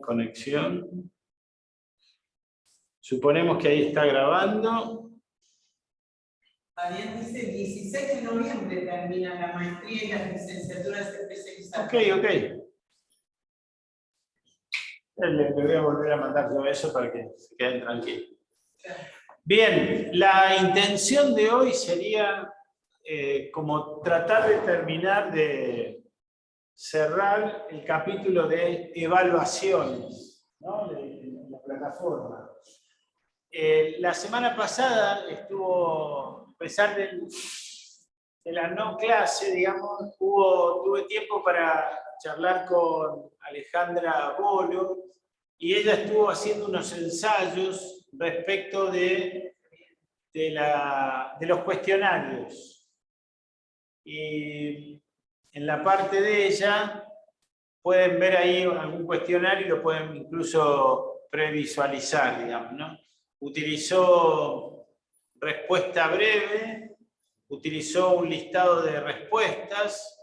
conexión. Suponemos que ahí está grabando. Fabián dice, 16 de noviembre termina la maestría y las licenciaturas especializadas. Ok. Le voy a volver a mandar yo eso para que se queden tranquilos. Bien, la intención de hoy sería como tratar de terminar de cerrar el capítulo de evaluaciones, ¿no? de la plataforma. La semana pasada estuvo, a pesar de la no clase, digamos, tuve tiempo para charlar con Alejandra Bolo y ella estuvo haciendo unos ensayos respecto de los cuestionarios. Y en la parte de ella pueden ver ahí algún cuestionario y lo pueden incluso previsualizar, digamos, ¿no? Utilizó respuesta breve, utilizó un listado de respuestas,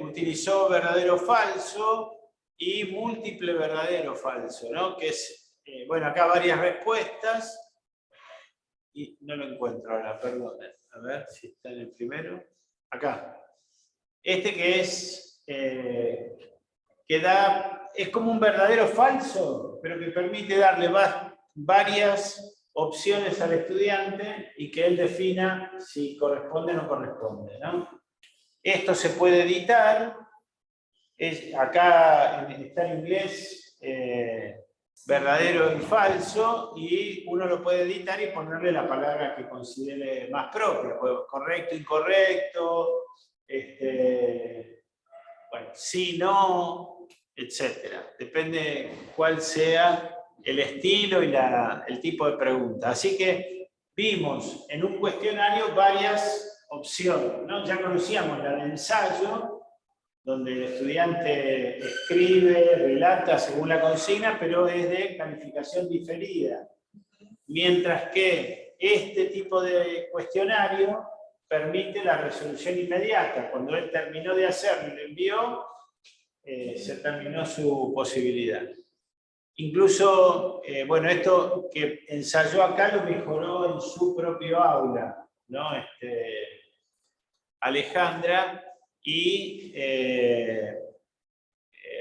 utilizó verdadero o falso y múltiple verdadero o falso, ¿no? Que es, bueno, acá varias respuestas y no lo encuentro ahora, perdón. A ver si está en el primero. Acá. Este que es, es como un verdadero falso, pero que permite darle varias opciones al estudiante y que él defina si corresponde o no corresponde, ¿no? Esto se puede editar. Acá está en inglés verdadero y falso, y uno lo puede editar y ponerle la palabra que considere más propia, correcto, incorrecto, bueno, sí, no, etc. Depende cuál sea el estilo y el tipo de pregunta. Así que vimos en un cuestionario varias opciones, ¿no? Ya conocíamos la de ensayo, donde el estudiante escribe, relata según la consigna, pero es de calificación diferida. Mientras que este tipo de cuestionario permite la resolución inmediata. Cuando él terminó de hacerlo y lo envió, se terminó su posibilidad. Incluso, bueno, esto que ensayó acá lo mejoró en su propio aula, ¿no? Alejandra, y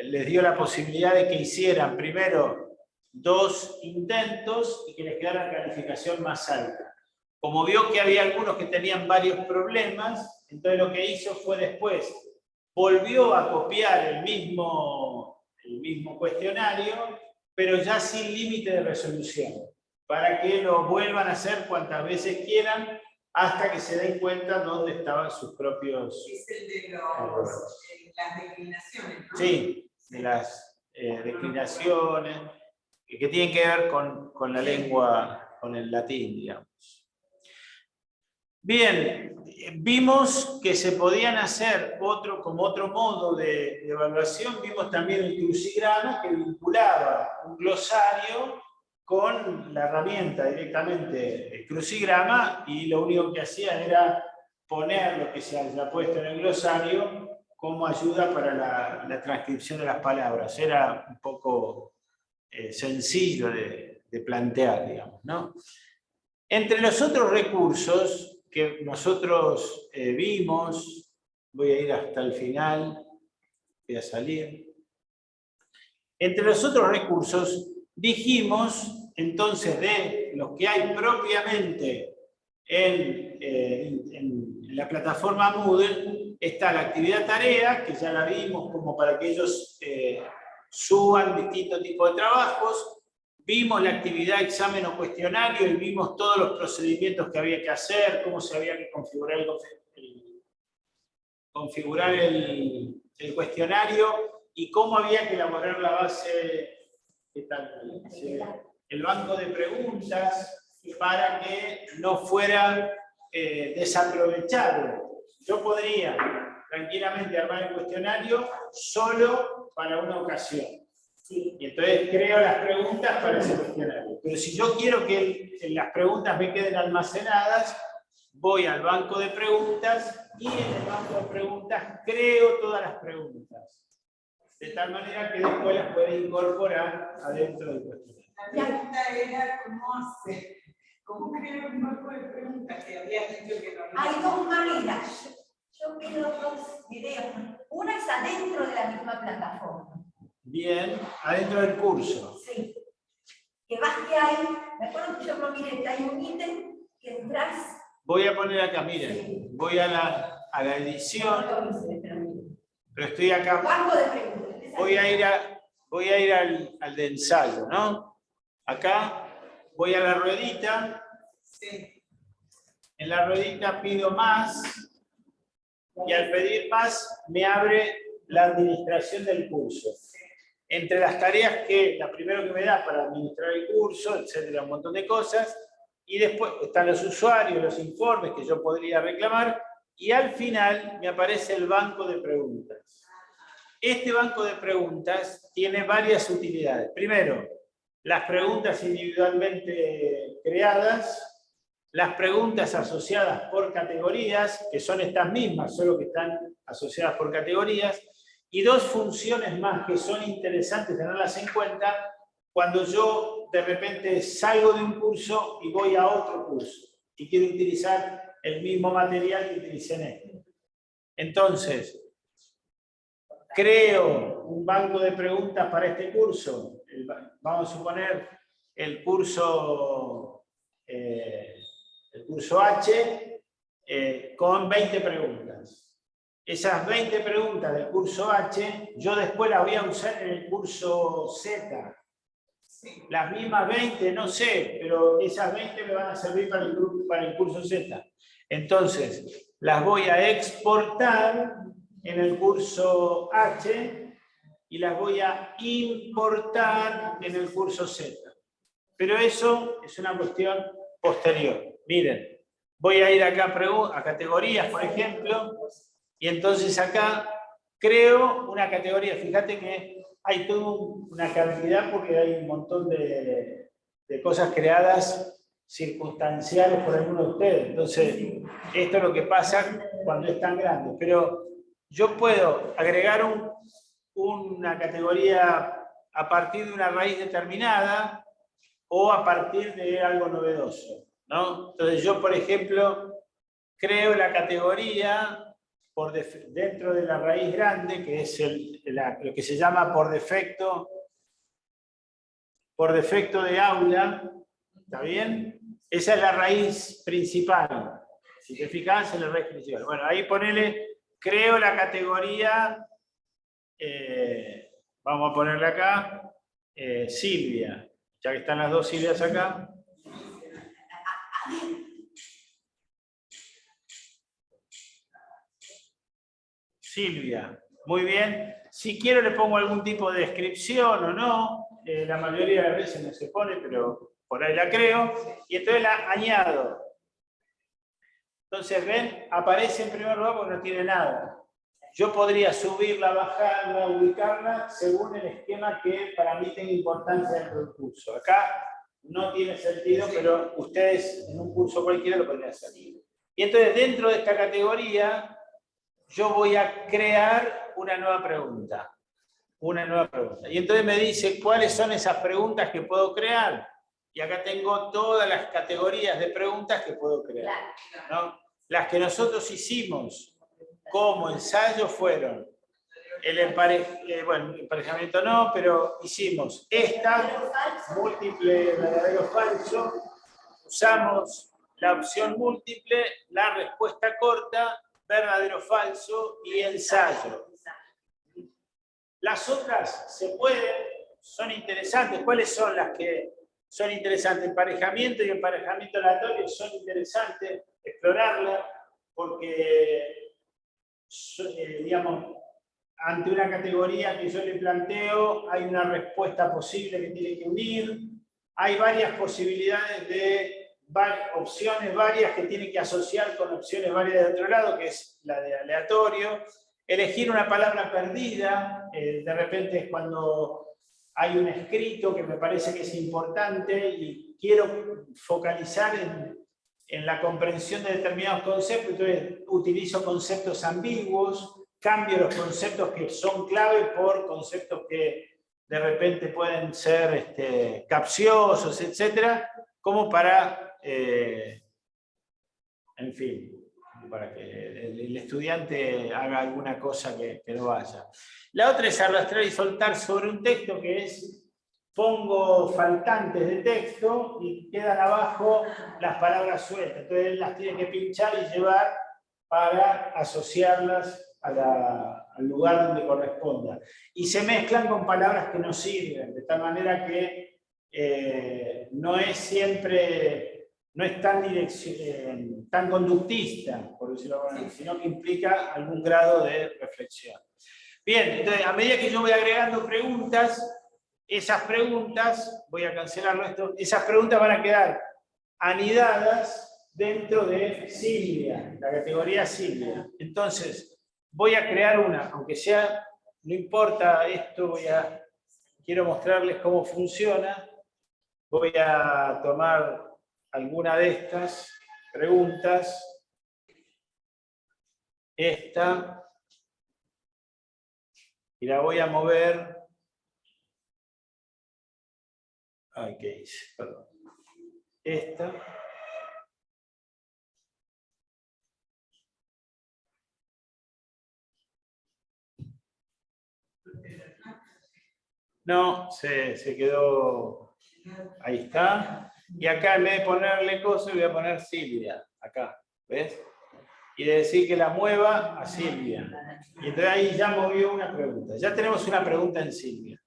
les dio la posibilidad de que hicieran primero 2 intentos y que les quedara la calificación más alta. Como vio que había algunos que tenían varios problemas, entonces lo que hizo fue después, volvió a copiar el mismo cuestionario, pero ya sin límite de resolución, para que lo vuelvan a hacer cuantas veces quieran, hasta que se den cuenta dónde estaban sus propios... Es el de las declinaciones, ¿no? Sí, de las declinaciones, que tienen que ver con la lengua, con el latín, digamos. Bien, vimos que se podían hacer como otro modo de evaluación. Vimos también el crucigrama, que vinculaba un glosario con la herramienta directamente, el crucigrama, y lo único que hacía era poner lo que se haya puesto en el glosario como ayuda para la transcripción de las palabras. Era un poco sencillo de plantear, digamos, ¿no? Entre los otros recursos que nosotros vimos, voy a ir hasta el final, voy a salir. Entre los otros recursos, dijimos entonces de los que hay propiamente en la plataforma Moodle, está la actividad tarea, que ya la vimos como para que ellos suban distintos tipos de trabajos. Vimos la actividad examen o cuestionario y vimos todos los procedimientos que había que hacer, cómo se había que configurar el cuestionario y cómo había que elaborar la base, el banco de preguntas, para que no fuera desaprovechado. Yo podría tranquilamente armar el cuestionario solo para una ocasión. Y entonces creo las preguntas para ese cuestionario. Pero si yo quiero que las preguntas me queden almacenadas, voy al banco de preguntas y en el banco de preguntas creo todas las preguntas. de tal manera que después las puede incorporar adentro del cuestionario. La pregunta era cómo crear un banco de preguntas que había dicho que no había. Hay dos maneras. Yo pido dos videos. Una es adentro de la misma plataforma. Bien, adentro del curso. Sí. Que vas que hay, me acuerdo que yo no miré que hay un ítem que entras. Voy a poner acá, miren, voy a la edición, pero estoy acá. Banco de preguntas. Voy a ir al de ensayo, ¿no? Acá voy a la ruedita. Sí. En la ruedita pido más. Y al pedir más me abre la administración del curso. Entre las tareas que, la primero que me da para administrar el curso, etcétera, un montón de cosas. Y después están los usuarios, los informes que yo podría reclamar. Y al final me aparece el banco de preguntas. Este banco de preguntas tiene varias utilidades. Primero, las preguntas individualmente creadas, las preguntas asociadas por categorías, que son estas mismas, solo que están asociadas por categorías, y dos funciones más que son interesantes tenerlas en cuenta cuando yo de repente salgo de un curso y voy a otro curso y quiero utilizar el mismo material que utilicé en este. Entonces, creo un banco de preguntas para este curso. Vamos a suponer el curso H con 20 preguntas. Esas 20 preguntas del curso H, yo después las voy a usar en el curso Z. Las mismas 20, no sé, pero esas 20 me van a servir para el curso Z. Entonces, las voy a exportar en el curso H y las voy a importar en el curso Z. Pero eso es una cuestión posterior. Miren, voy a ir acá a categorías, por ejemplo, y entonces acá creo una categoría. Fíjate que hay toda una cantidad porque hay un montón de cosas creadas circunstanciales por alguno de ustedes. Entonces, esto es lo que pasa cuando es tan grande. Pero yo puedo agregar una categoría a partir de una raíz determinada o a partir de algo novedoso, ¿no? Entonces yo, por ejemplo, creo la categoría dentro de la raíz grande, que es lo que se llama por defecto de aula, ¿está bien? Esa es la raíz principal. Si te fijas, es la raíz principal. Bueno, ahí ponele, creo la categoría, vamos a ponerle acá, Silvia. Ya que están las dos Silvias acá. Silvia, muy bien. Si quiero le pongo algún tipo de descripción o no. La mayoría de las veces no se pone, pero por ahí la creo. Y entonces la añado. Entonces, ven, aparece en primer lugar porque no tiene nada. Yo podría subirla, bajarla, ubicarla según el esquema que para mí tenga importancia dentro del curso. Acá no tiene sentido, pero ustedes en un curso cualquiera lo podrían hacer. Y entonces dentro de esta categoría yo voy a crear una nueva pregunta. Y entonces me dice cuáles son esas preguntas que puedo crear. Y acá tengo todas las categorías de preguntas que puedo crear, ¿no? Las que nosotros hicimos como ensayo fueron el emparejamiento no, pero hicimos esta, múltiple, verdadero, falso, usamos la opción múltiple, la respuesta corta, verdadero, falso y ensayo. Las otras se pueden, son interesantes. ¿Cuáles son las que son interesantes? Emparejamiento y emparejamiento aleatorio son interesantes, explorarlas, porque digamos, ante una categoría que yo le planteo, hay una respuesta posible que tiene que unir, hay varias posibilidades de opciones varias que tiene que asociar con opciones varias de otro lado, que es la de aleatorio. Elegir una palabra perdida, de repente es cuando hay un escrito que me parece que es importante y quiero focalizar en la comprensión de determinados conceptos, entonces utilizo conceptos ambiguos, cambio los conceptos que son clave por conceptos que de repente pueden ser capciosos, etcétera, como para, en fin, para que el estudiante haga alguna cosa que no vaya. La otra es arrastrar y soltar sobre un texto, que es, pongo faltantes de texto y quedan abajo las palabras sueltas. Entonces él las tiene que pinchar y llevar para asociarlas al lugar donde corresponda. Y se mezclan con palabras que no sirven, de tal manera que no es siempre, no es tan conductista, por decirlo así, sino que implica algún grado de reflexión. Bien, entonces a medida que yo voy agregando preguntas, esas preguntas, voy a cancelarlo esto, esas preguntas van a quedar anidadas dentro de Silvia, la categoría Silvia. Entonces, voy a crear una, aunque sea, no importa esto, quiero mostrarles cómo funciona. Voy a tomar alguna de estas preguntas, esta, y la voy a mover. Ay, ¿qué hice? Perdón. Esta. No, se quedó. Ahí está. Y acá en vez de ponerle cosas, voy a poner Silvia. Acá, ¿ves? Y de decir que la mueva a Silvia. Y entonces ahí ya movió una pregunta. Ya tenemos una pregunta en Silvia.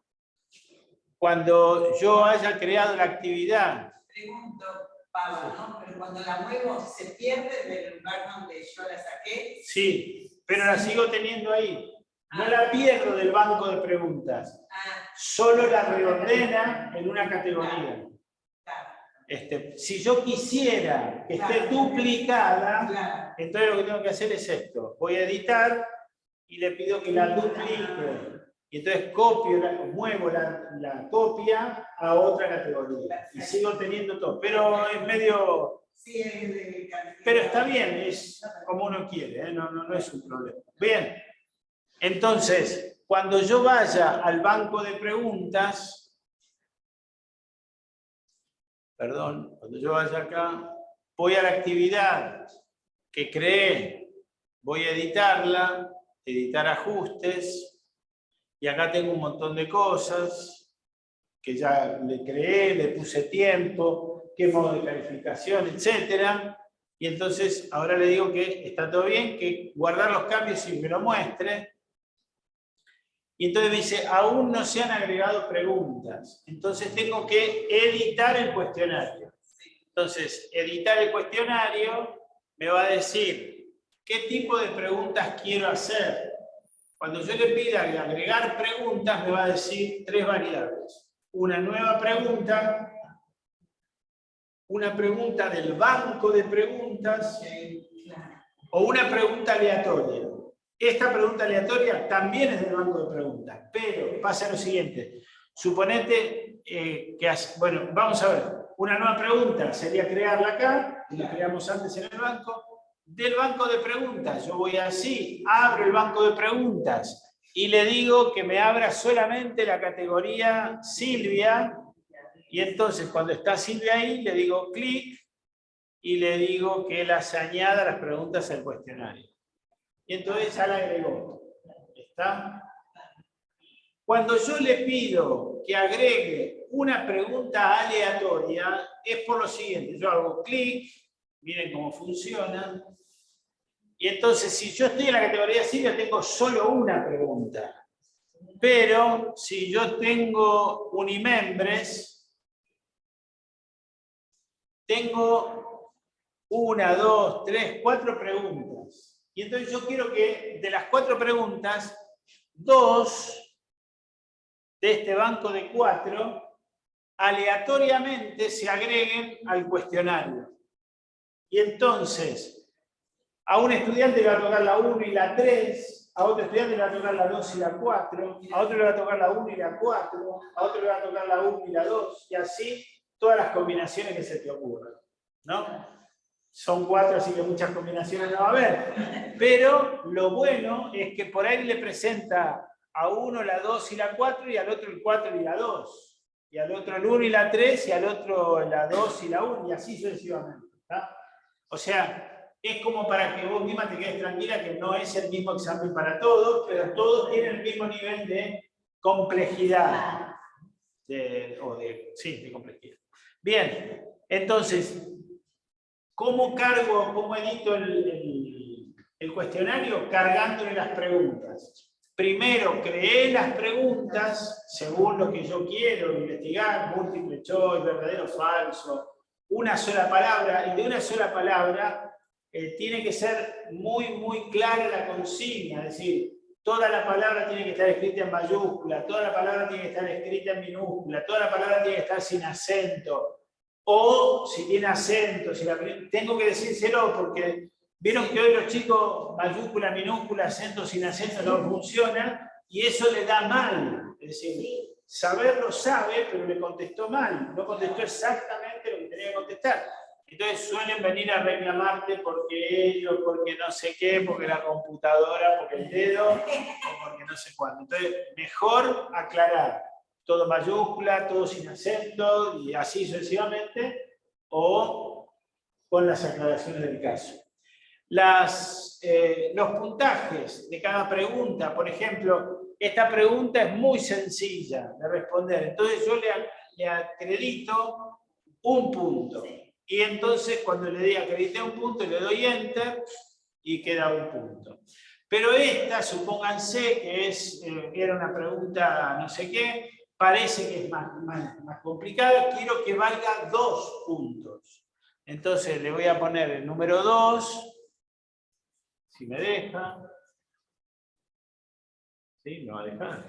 Cuando yo haya creado la actividad. Pregunto, Pablo, ¿no? Pero cuando la muevo, ¿se pierde del lugar donde yo la saqué? Sí, pero la sigo teniendo ahí. No la pierdo del banco de preguntas. Solo la reordena en una categoría. Si yo quisiera que esté duplicada, entonces lo que tengo que hacer es esto. Voy a editar y le pido que la duplique. Y entonces muevo la copia a otra categoría. Y sigo teniendo todo. Pero es medio... Pero está bien, es como uno quiere, no es un problema. Bien, entonces, cuando yo vaya al banco de preguntas, cuando yo vaya acá, voy a la actividad que creé, voy a editarla, editar ajustes, y acá tengo un montón de cosas que ya le creé, le puse tiempo, qué modo de calificación, etc. Y entonces ahora le digo que está todo bien, que guardar los cambios y me lo muestre. Y entonces me dice, aún no se han agregado preguntas. Entonces tengo que editar el cuestionario. Entonces, editar el cuestionario me va a decir qué tipo de preguntas quiero hacer. Cuando yo le pida agregar preguntas, me va a decir 3 variables. Una nueva pregunta, una pregunta del banco de preguntas o una pregunta aleatoria. Esta pregunta aleatoria también es del banco de preguntas, pero pasa lo siguiente. Suponete bueno, vamos a ver, una nueva pregunta sería crearla acá, que la creamos antes en el banco. Del banco de preguntas, yo voy así, abro el banco de preguntas y le digo que me abra solamente la categoría Silvia, y entonces cuando está Silvia ahí le digo clic y le digo que las añada las preguntas al cuestionario. Y entonces ya la agregó. ¿Está? Cuando yo le pido que agregue una pregunta aleatoria, es por lo siguiente. Yo hago clic, miren cómo funciona. Y entonces, si yo estoy en la categoría Silvia, tengo solo una pregunta. Pero si yo tengo Unimembres, tengo 1, 2, 3, 4 preguntas. Y entonces yo quiero que de las 4 preguntas, 2 de este banco de 4 aleatoriamente se agreguen al cuestionario. Y entonces, a un estudiante le va a tocar la 1 y la 3, a otro estudiante le va a tocar la 2 y la 4, a otro le va a tocar la 1 y la 4, a otro le va a tocar la 1 y la 2, y así todas las combinaciones que se te ocurran, ¿no? son 4, así que muchas combinaciones no va a haber. Pero lo bueno es que por ahí le presenta a uno la 2 y la 4, y al otro el 4 y la 2. Y al otro el 1 y la 3, y al otro la 2 y la 1, y así sucesivamente. ¿Tá? O sea, es como para que vos misma te quedes tranquila que no es el mismo examen para todos, pero todos tienen el mismo nivel de complejidad. De complejidad. Bien, entonces, ¿cómo edito el cuestionario? Cargándole las preguntas. Primero creé las preguntas según lo que yo quiero investigar, múltiple choice, verdadero o falso, una sola palabra, y de una sola palabra tiene que ser muy clara la consigna, es decir, toda la palabra tiene que estar escrita en mayúscula, toda la palabra tiene que estar escrita en minúscula, toda la palabra tiene que estar sin acento, o si tiene acento, tengo que decírselo porque vieron que hoy los chicos mayúscula, minúscula, acento, sin acento no funcionan, y eso le da mal. Es decir, saberlo sabe, pero le contestó mal, no contestó exactamente lo que tenía que contestar. Entonces suelen venir a reclamarte porque ellos, porque no sé qué, porque la computadora, porque el dedo, o porque no sé cuándo. Entonces, mejor aclarar. Todo mayúscula, todo sin acento, y así sucesivamente, o con las aclaraciones del caso. Los puntajes de cada pregunta, por ejemplo, esta pregunta es muy sencilla de responder, entonces yo le acredito un punto. Y entonces cuando le di acredité un punto, le doy Enter y queda un punto. Pero esta, supónganse que era una pregunta no sé qué, parece que es más complicada, quiero que valga 2 puntos. Entonces le voy a poner el número 2, si me deja. Sí, me va a dejar.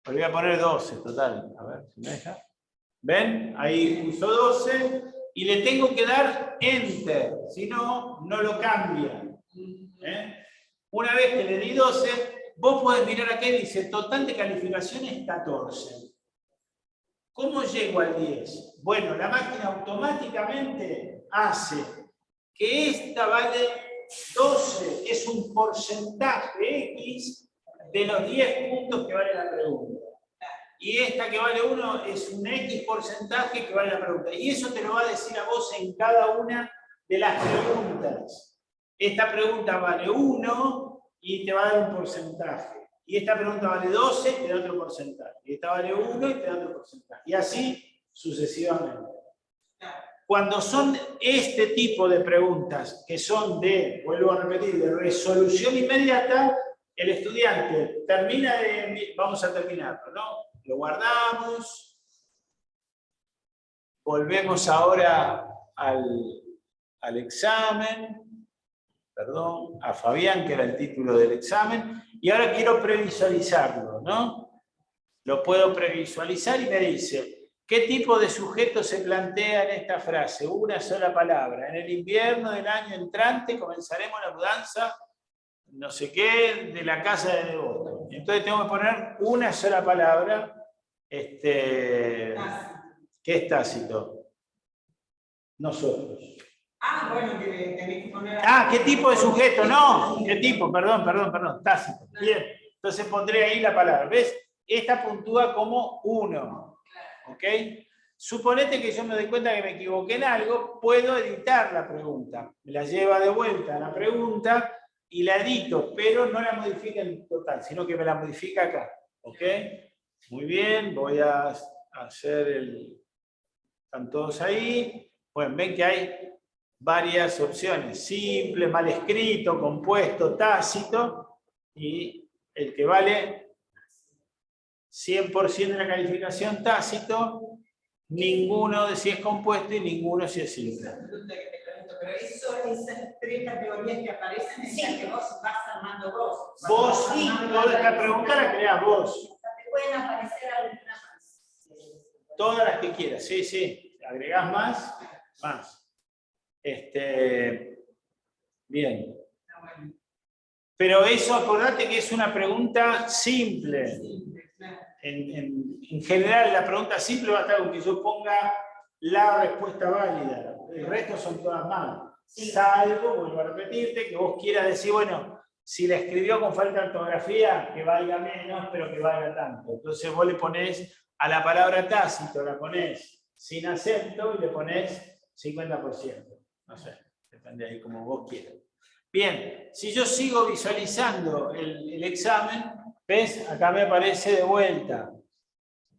Le voy a poner 12, total. A ver si me deja. ¿Ven? Ahí puso 12 y le tengo que dar Enter, si no, no lo cambia. Una vez que le di 12, vos podés mirar aquí y dice total de calificaciones 14. ¿Cómo llego al 10? Bueno, la máquina automáticamente hace que esta vale 12, es un porcentaje X de los 10 puntos que vale la pregunta. Y esta que vale 1 es un X porcentaje que vale la pregunta. Y eso te lo va a decir a vos en cada una de las preguntas. Esta pregunta vale 1 y te va a dar un porcentaje. Y esta pregunta vale 12 y te da otro porcentaje. Y esta vale 1 y te da otro porcentaje. Y así sucesivamente. Cuando son este tipo de preguntas, que son vuelvo a repetir, de resolución inmediata, el estudiante termina vamos a terminarlo, ¿no? Lo guardamos, volvemos ahora al examen, perdón, a Fabián, que era el título del examen, y ahora quiero previsualizarlo, ¿no? Lo puedo previsualizar y me dice, ¿qué tipo de sujeto se plantea en esta frase? Una sola palabra. En el invierno del año entrante comenzaremos la mudanza, no sé qué, de la casa de Devoto. Entonces tengo que poner una sola palabra, ¿qué es tácito? Nosotros. Bueno, que tenés que poner... ¿Qué tipo de sujeto? No, ¿qué tipo? Perdón, tácito. Bien, entonces pondré ahí la palabra. ¿Ves? Esta puntúa como 1. ¿Ok? Suponete que yo me doy cuenta que me equivoqué en algo, puedo editar la pregunta. Me la lleva de vuelta a la pregunta y la edito, pero no la modifica en total, sino que me la modifica acá. ¿Ok? Muy bien, voy a hacer están todos ahí. Bueno, ven que hay varias opciones. Simple, mal escrito, compuesto, tácito. Y el que vale 100% de la calificación tácito, ninguno de si es compuesto y ninguno si es simple. Pero esas 3 categorías que aparecen es la que vos vas armando vos. Vos sí, toda esta pregunta la creás vos. Te pueden aparecer algunas más. Todas las que quieras, sí. Agregás más. Bien. Pero eso, acordate que es una pregunta simple. En general, la pregunta simple va a estar con que yo ponga la respuesta válida. el resto son todas malas. Sí. Salvo, vuelvo a repetirte, que vos quieras decir, bueno, si la escribió con falta de ortografía, que valga menos, pero que valga tanto. Entonces vos le ponés a la palabra tácito, la ponés sin acento y le ponés 50%. No sé, depende ahí como vos quieras. Bien, si yo sigo visualizando el examen, ¿ves? Acá me aparece de vuelta.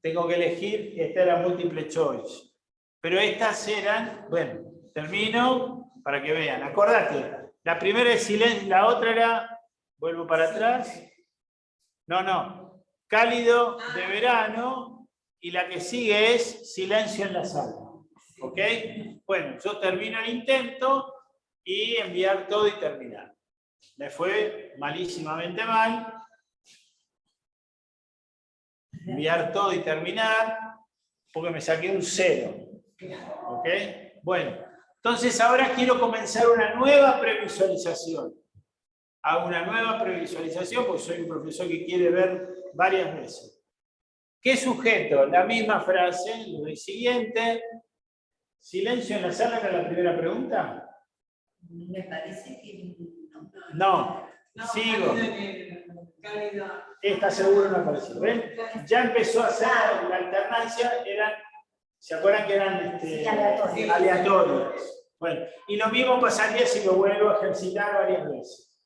Tengo que elegir, esta era múltiple choice. Pero estas eran, bueno, termino para que vean. Acordate, la primera es silencio, la otra era, vuelvo para atrás. No, cálido de verano, y la que sigue es silencio en la sala. ¿Ok? Bueno, yo termino el intento y enviar todo y terminar. Me fue malísimamente mal. Enviar todo y terminar, porque me saqué un 0. ¿Ok? Bueno, entonces ahora quiero comenzar una nueva previsualización. Hago una nueva previsualización porque soy un profesor que quiere ver varias veces. ¿Qué sujeto? La misma frase, lo siguiente. ¿Silencio en la sala era la primera pregunta? Me parece que No, sigo. Cálido. Esta seguro no apareció. ¿Ven? Ya empezó a hacer la alternancia, ¿se acuerdan que eran aleatorios? Bueno, y lo mismo pasaría si lo vuelvo a ejercitar varias veces.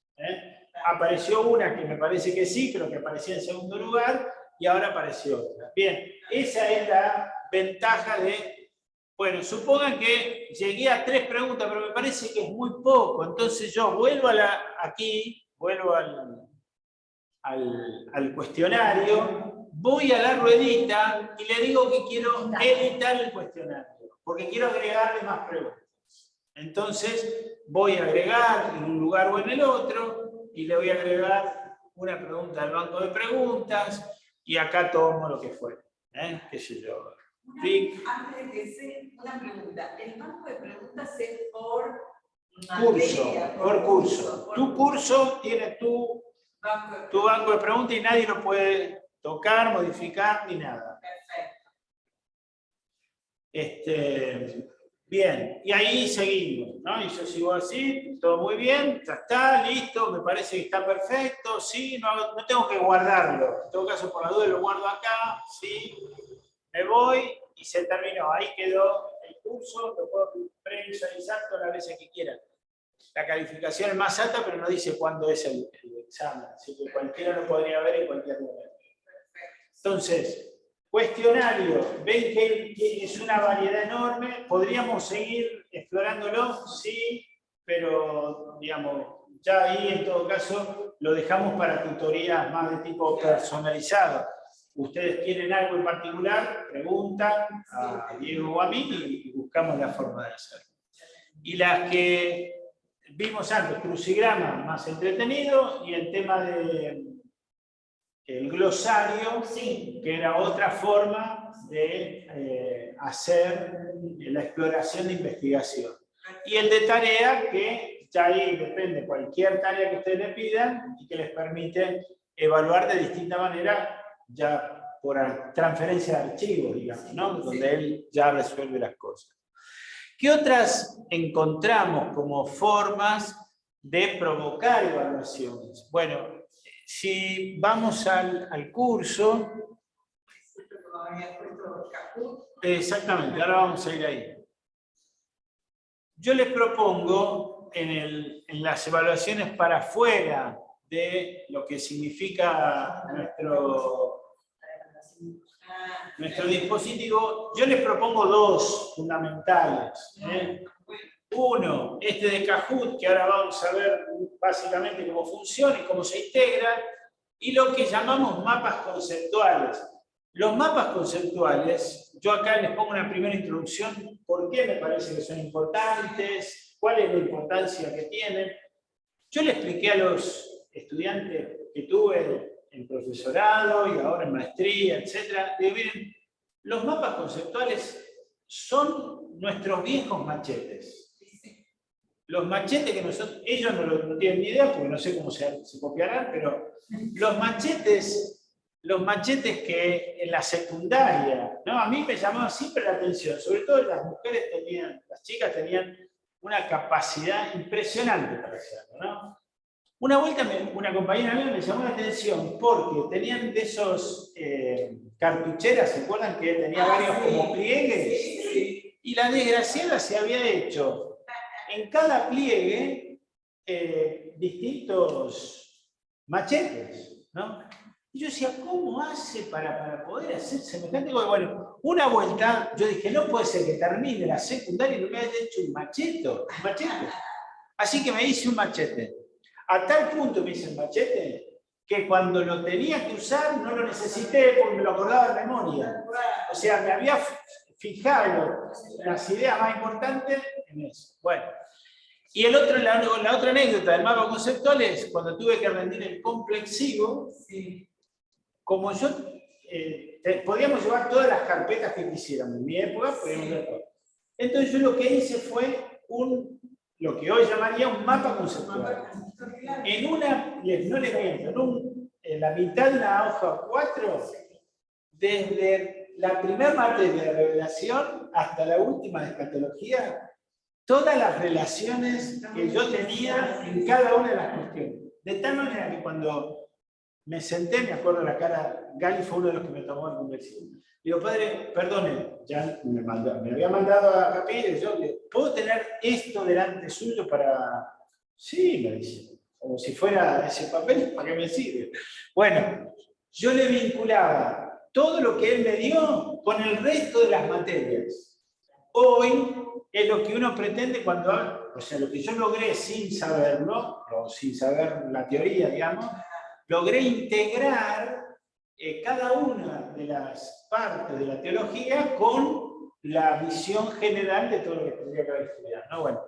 Apareció una que me parece que sí, pero que aparecía en segundo lugar, y ahora apareció otra. Bien, esa es la ventaja de... Bueno, supongan que llegué a 3 preguntas, pero me parece que es muy poco. Entonces yo vuelvo vuelvo al cuestionario, voy a la ruedita y le digo que quiero editar el cuestionario, porque quiero agregarle más preguntas. Entonces voy a agregar en un lugar o en el otro, y le voy a agregar una pregunta al banco de preguntas, y acá tomo lo que fuera. ¿Qué sé yo? Antes de que sea una pregunta, el banco de preguntas es por curso, materia, por curso. Tu curso tiene tu banco de preguntas y nadie lo puede tocar, modificar ni nada. Perfecto. Bien, y ahí seguimos, ¿no? Y yo sigo así, todo muy bien, ya está, listo, me parece que está perfecto, sí, no tengo que guardarlo. En todo caso, por la duda lo guardo acá, sí, me voy y se terminó. Ahí quedó el curso, lo puedo previsualizar todas las veces que quiera. La calificación es más alta, pero no dice cuándo es el examen, así que cualquiera lo podría ver en cualquier momento. Entonces, cuestionario, ven que es una variedad enorme, podríamos seguir explorándolo, sí, pero digamos, ya ahí en todo caso lo dejamos para tutorías más de tipo personalizado. Ustedes quieren algo en particular, preguntan a Diego o a mí y buscamos la forma de hacerlo. Y las que vimos antes, crucigrama más entretenido, y el tema de el glosario, sí, que era otra forma de hacer la exploración de investigación. Y el de tarea, que ya ahí depende cualquier tarea que ustedes le pidan y que les permite evaluar de distinta manera, ya por transferencia de archivos, digamos, ¿no? Donde él ya resuelve las cosas. ¿Qué otras encontramos como formas de provocar evaluaciones? Bueno, si vamos al curso, exactamente, ahora vamos a ir ahí. Yo les propongo en las evaluaciones para afuera de lo que significa nuestro dispositivo, yo les propongo 2 fundamentales. Uno, este de Kahoot, que ahora vamos a ver básicamente cómo funciona y cómo se integra, y lo que llamamos mapas conceptuales. Los mapas conceptuales, yo acá les pongo una primera introducción, por qué me parece que son importantes, cuál es la importancia que tienen. Yo le expliqué a los estudiantes que tuve en profesorado y ahora en maestría, etc. Miren, los mapas conceptuales son nuestros viejos machetes. Los machetes que nosotros, ellos no tienen ni idea porque no sé cómo se copiarán, pero los machetes los machetes que en la secundaria, ¿no? A mí me llamaba siempre la atención, sobre todo las mujeres tenían, las chicas tenían una capacidad impresionante para hacerlo, ¿no? Una vuelta una compañera mía me llamó la atención porque tenían de esos cartucheras, ¿se acuerdan que tenía varios como pliegues? Sí. Y la desgraciada se había hecho en cada pliegue distintos machetes, ¿no? Y yo decía, ¿cómo hace para poder hacer semejante cosa? Bueno, una vuelta yo dije, no puede ser que termine la secundaria y no me haya hecho un machete. Así que me hice un machete. A tal punto me hice el machete que cuando lo tenía que usar no lo necesité porque me lo acordaba de memoria. O sea, me había fijado las ideas más importantes en eso. Bueno. Y la otra anécdota del mapa conceptual es cuando tuve que rendir el complexivo, como yo podíamos llevar todas las carpetas que quisiéramos. En mi época podíamos llevar todo. Entonces yo lo que hice fue lo que hoy llamaría un mapa conceptual. En una, no les miento, en la mitad de una hoja 4, desde la primera materia de revelación hasta la última de escatología, todas las relaciones que yo tenía en cada una de las cuestiones. De tal manera que cuando me senté, me acuerdo la cara, Gali fue uno de los que me tomó el conversión. Digo, padre, perdone, ya me había mandado a pedir, yo le ¿puedo tener esto delante suyo para...? Sí, me dice, como si fuera ese papel, ¿para qué me sirve? Bueno, yo le vinculaba todo lo que él me dio con el resto de las materias. Hoy es lo que uno pretende cuando, o sea, lo que yo logré sin saberlo, o sin saber la teoría, digamos, logré integrar cada una de las partes de la teología con la visión general de todo lo que tendría que haber estudiado, ¿no? Bueno,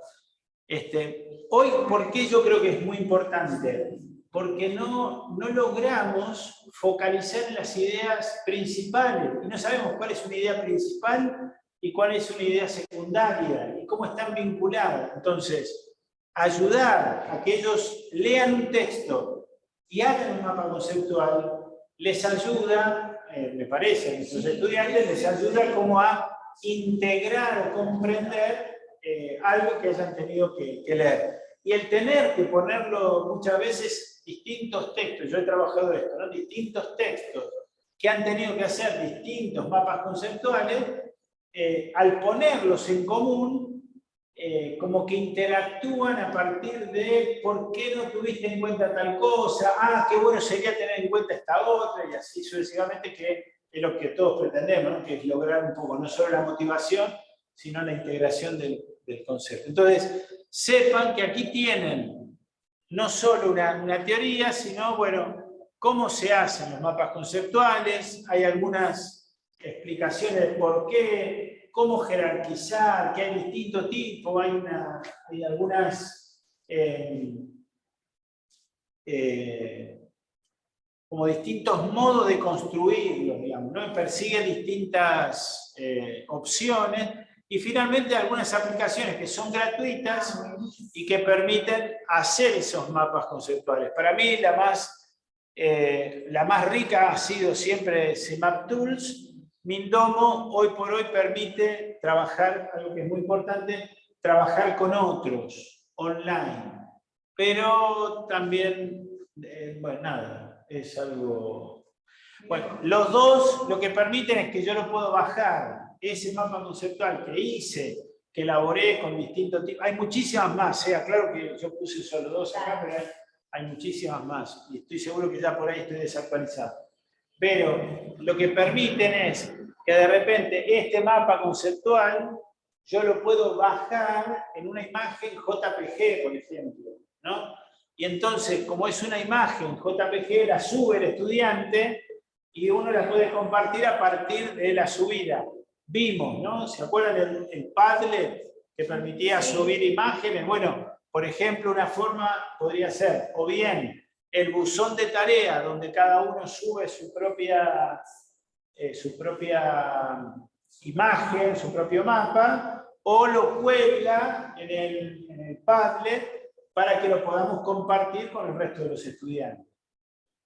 hoy, ¿por qué yo creo que es muy importante? Porque no logramos focalizar en las ideas principales y no sabemos cuál es una idea principal y cuál es una idea secundaria y cómo están vinculadas. Entonces, ayudar a que ellos lean un texto y hagan un mapa conceptual les ayuda, me parece, a nuestros estudiantes, les ayuda como a integrar o comprender algo que hayan tenido que leer. Y el tener que ponerlo muchas veces distintos textos, yo he trabajado esto, ¿no? Distintos textos que han tenido que hacer distintos mapas conceptuales, al ponerlos en común, como que interactúan a partir de por qué no tuviste en cuenta tal cosa, qué bueno sería tener en cuenta esta otra, y así sucesivamente, que es lo que todos pretendemos, ¿no? Que es lograr un poco no solo la motivación, sino la integración del concepto. Entonces, sepan que aquí tienen no solo una teoría, sino, bueno, cómo se hacen los mapas conceptuales, hay algunas explicaciones de por qué, cómo jerarquizar, que hay distintos tipos, hay algunas como distintos modos de construirlos, digamos, ¿no? Persigue distintas opciones y finalmente algunas aplicaciones que son gratuitas y que permiten hacer esos mapas conceptuales. Para mí la más rica ha sido siempre CMap Tools. Mindomo hoy por hoy permite trabajar, algo que es muy importante, trabajar con otros online. Pero también, bueno, nada, es algo... Bueno, los dos lo que permiten es que yo lo puedo bajar, ese mapa conceptual que hice, que elaboré con distintos tipos. Hay muchísimas más, claro que yo puse solo dos acá, pero hay muchísimas más. Y estoy seguro que ya por ahí estoy desactualizado. Pero lo que permiten es que de repente este mapa conceptual yo lo puedo bajar en una imagen JPG, por ejemplo, ¿no? Y entonces, como es una imagen JPG, la sube el estudiante y uno la puede compartir a partir de la subida. Vimos, ¿no? ¿Se acuerdan el Padlet que permitía subir imágenes? Bueno, por ejemplo, una forma podría ser, o bien, el buzón de tarea, donde cada uno sube su propia imagen, su propio mapa, o lo cuelga en el Padlet para que lo podamos compartir con el resto de los estudiantes.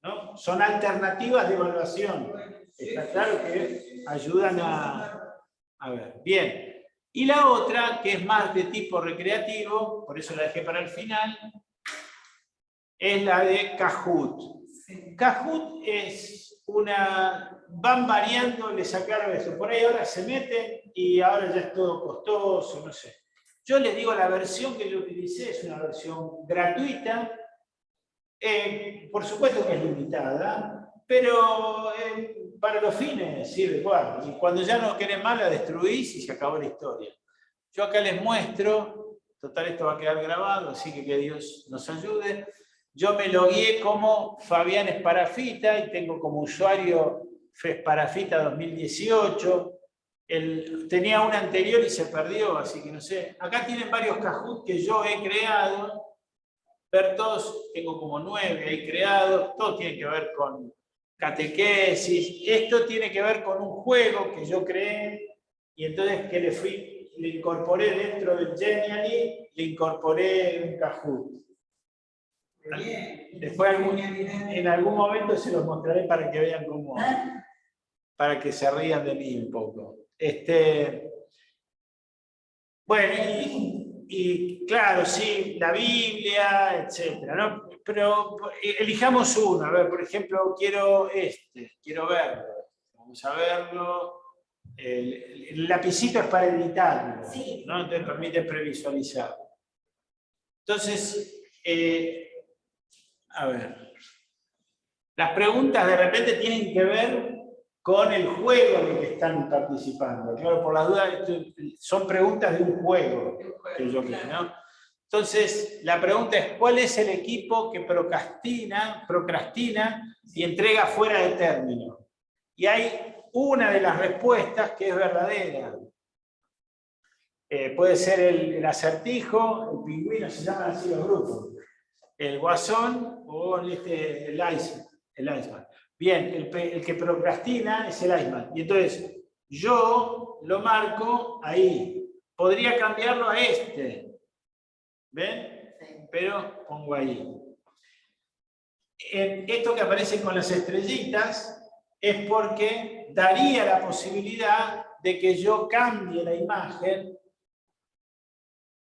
¿no? Son alternativas de evaluación. Está claro que ayudan a ver. Bien. Y la otra, que es más de tipo recreativo, por eso la dejé para el final, es la de Kahoot. Kahoot es una... Van variando, le sacaron esto. Por ahí ahora se meten y ahora ya es todo costoso, no sé. Yo les digo, la versión que yo utilicé es una versión gratuita. Por supuesto que es limitada, pero para los fines sirve igual. Y cuando ya no querés más, la destruís y se acabó la historia. Yo acá les muestro, total esto va a quedar grabado, así que Dios nos ayude. Yo me logueé como Fabián Esparafita y tengo como usuario Fesparafita 2018. Tenía una anterior y se perdió, así que no sé. Acá tienen varios Kahoot que yo he creado. Ver todos, tengo como 9 ahí creados, todo tiene que ver con catequesis, esto tiene que ver con un juego que yo creé y entonces que le incorporé dentro del Genially, le incorporé un Kahoot. Después en algún momento se los mostraré para que vean cómo, para que se rían de mí un poco. Bueno, y claro, sí, la Biblia, etcétera, ¿no? Pero elijamos uno, a ver, por ejemplo, quiero verlo. Vamos a verlo. El lapicito es para editarlo, Sí. ¿no? Te permite previsualizar. Entonces, a ver. Las preguntas de repente tienen que ver con el juego en el que están participando. Claro, por las dudas, son preguntas de un juego que yo creo, ¿no? Entonces, la pregunta es, ¿cuál es el equipo que procrastina y entrega fuera de término? Y hay una de las respuestas que es verdadera. Puede ser el acertijo, el pingüino, se llaman así los grupos, el guasón o el Iceman. Bien, el que procrastina es el Iceman. Y entonces, yo lo marco ahí. Podría cambiarlo a este. ¿Ven? Pero pongo ahí. Esto que aparece con las estrellitas es porque daría la posibilidad de que yo cambie la imagen.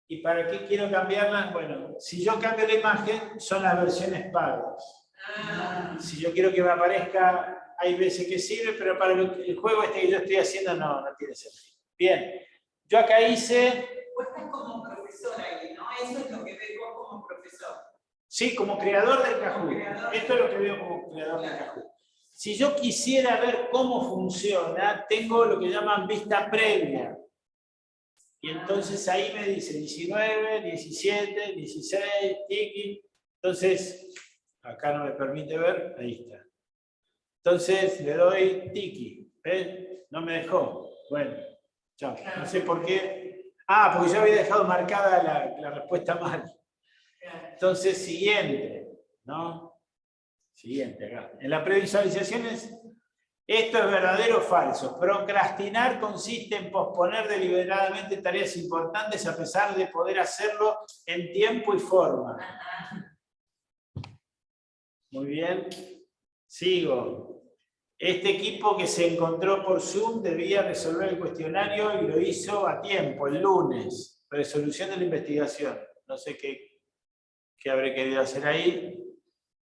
¿Y para qué quiero cambiarla? Bueno, si yo cambio la imagen, son las versiones pagas. Si yo quiero que me aparezca, hay veces que sirve, pero para el juego este que yo estoy haciendo no tiene sentido. Bien, yo acá hice... Vos estás como profesor ahí, ¿no? Eso es lo que ves vos como profesor. Sí, como creador del Kahoot. Esto es lo que veo como creador del Kahoot. Si yo quisiera ver cómo funciona, tengo lo que llaman vista previa. Y entonces ahí me dice 19, 17, 16, tiki. Entonces, acá no me permite ver, ahí está. Entonces le doy tiki. ¿Ves? No me dejó. Bueno, chao. No sé por qué. Ah, porque yo había dejado marcada la respuesta mal. Entonces, siguiente, ¿no? Siguiente acá. En la previsualización esto es verdadero o falso. Procrastinar consiste en posponer deliberadamente tareas importantes a pesar de poder hacerlo en tiempo y forma. Muy bien. Sigo. Este equipo que se encontró por Zoom debía resolver el cuestionario y lo hizo a tiempo, el lunes. Resolución de la investigación. No sé qué habré querido hacer ahí.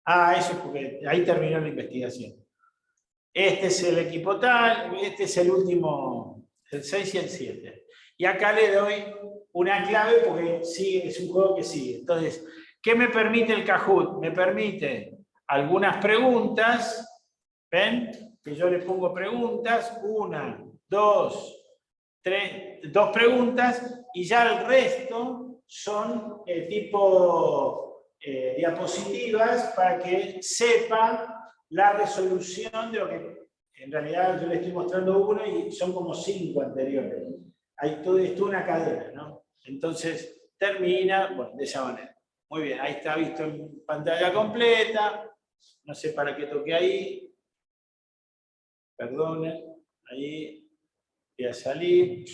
Ah, eso es porque ahí terminó la investigación. Este es el equipo tal, este es el último, el 6 y el 7. Y acá le doy una clave porque sigue, es un juego que sigue. Entonces, ¿qué me permite el Kahoot? Me permite algunas preguntas, ¿ven? Que yo le pongo preguntas, 1, 2, 3, 2 preguntas, y ya el resto son tipo diapositivas para que sepa la resolución de lo que en realidad yo le estoy mostrando uno y son como 5 anteriores. Hay todo esto una cadena, ¿no? Entonces termina, bueno, de esa manera. Muy bien, ahí está visto en pantalla completa. No sé para qué toqué ahí. Perdonen, ahí voy a salir.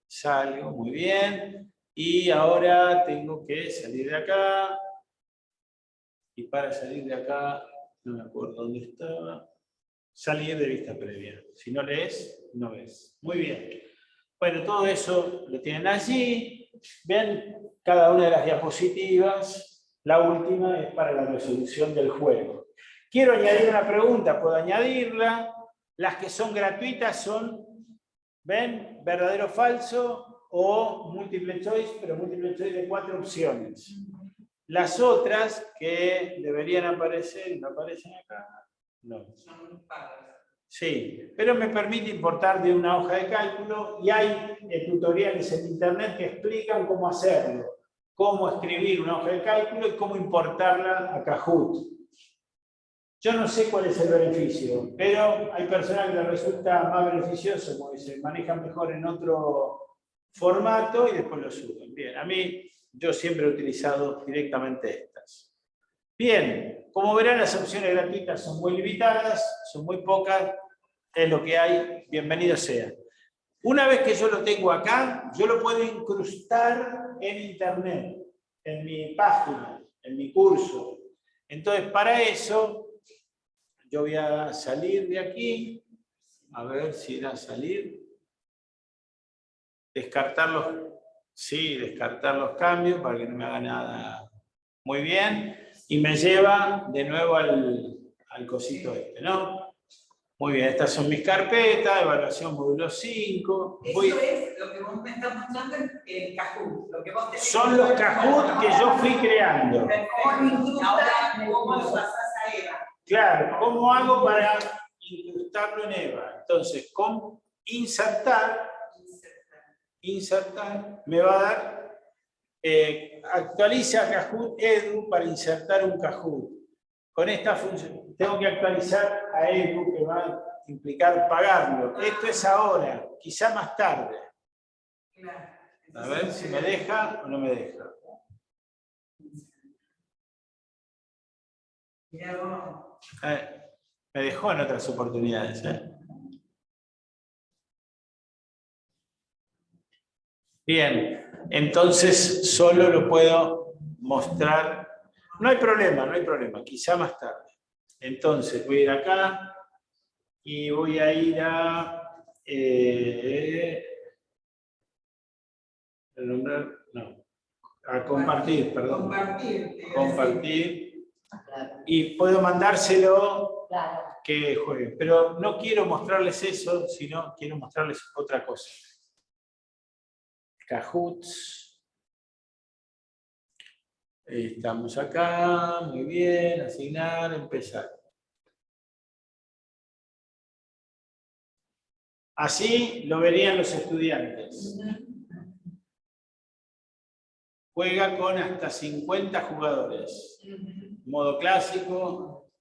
Salgo, muy bien. Y ahora tengo que salir de acá. Y para salir de acá no me acuerdo dónde estaba. Salir de vista previa. Si no lees, no ves. Muy bien. Bueno, todo eso lo tienen allí. Ven cada una de las diapositivas. La última es para la resolución del juego. Quiero añadir una pregunta, puedo añadirla. Las que son gratuitas son, ¿ven? Verdadero o falso o múltiple choice, pero múltiple choice de 4 opciones. Las otras que deberían aparecer, ¿no aparecen acá? No. Son pagas. Sí, pero me permite importar de una hoja de cálculo y hay tutoriales en internet que explican cómo hacerlo, cómo escribir una hoja de cálculo y cómo importarla a Kahoot. Yo no sé cuál es el beneficio, pero hay personas que les resulta más beneficioso porque se manejan mejor en otro formato y después lo suben. Bien, a mí yo siempre he utilizado directamente estas. Bien, como verán, las opciones gratuitas son muy limitadas, son muy pocas, es lo que hay, bienvenido sea. Una vez que yo lo tengo acá, yo lo puedo incrustar en internet, en mi página, en mi curso. Entonces, para eso, yo voy a salir de aquí, a ver si irá a salir. Descartar los cambios para que no me haga nada. Muy bien. Y me lleva de nuevo al cosito este, ¿no? Muy bien, estas son mis carpetas, evaluación módulo 5. Eso es lo que vos me estás mostrando, el Kahoot. Lo que vos tenés. Son los Kahoot que yo fui creando. Ahora, ¿cómo lo pasás a Eva? Claro, ¿cómo hago para incrustarlo en Eva? Entonces, con insertar me va a dar, actualiza Kahoot Edu para insertar un Kahoot. Con esta función, tengo que actualizar a Edu, que va a implicar pagarlo. Esto es ahora, quizá más tarde. A ver si me deja o no me deja. Me dejó en otras oportunidades. Bien, entonces solo lo puedo mostrar. No hay problema, quizá más tarde. Entonces voy a ir acá y voy a ir a compartir, perdón. Compartir. Y puedo mandárselo que juegue. Pero no quiero mostrarles eso, sino quiero mostrarles otra cosa. Kahoots. Estamos acá, muy bien, asignar, empezar. Así lo verían los estudiantes. Juega con hasta 50 jugadores. Modo clásico.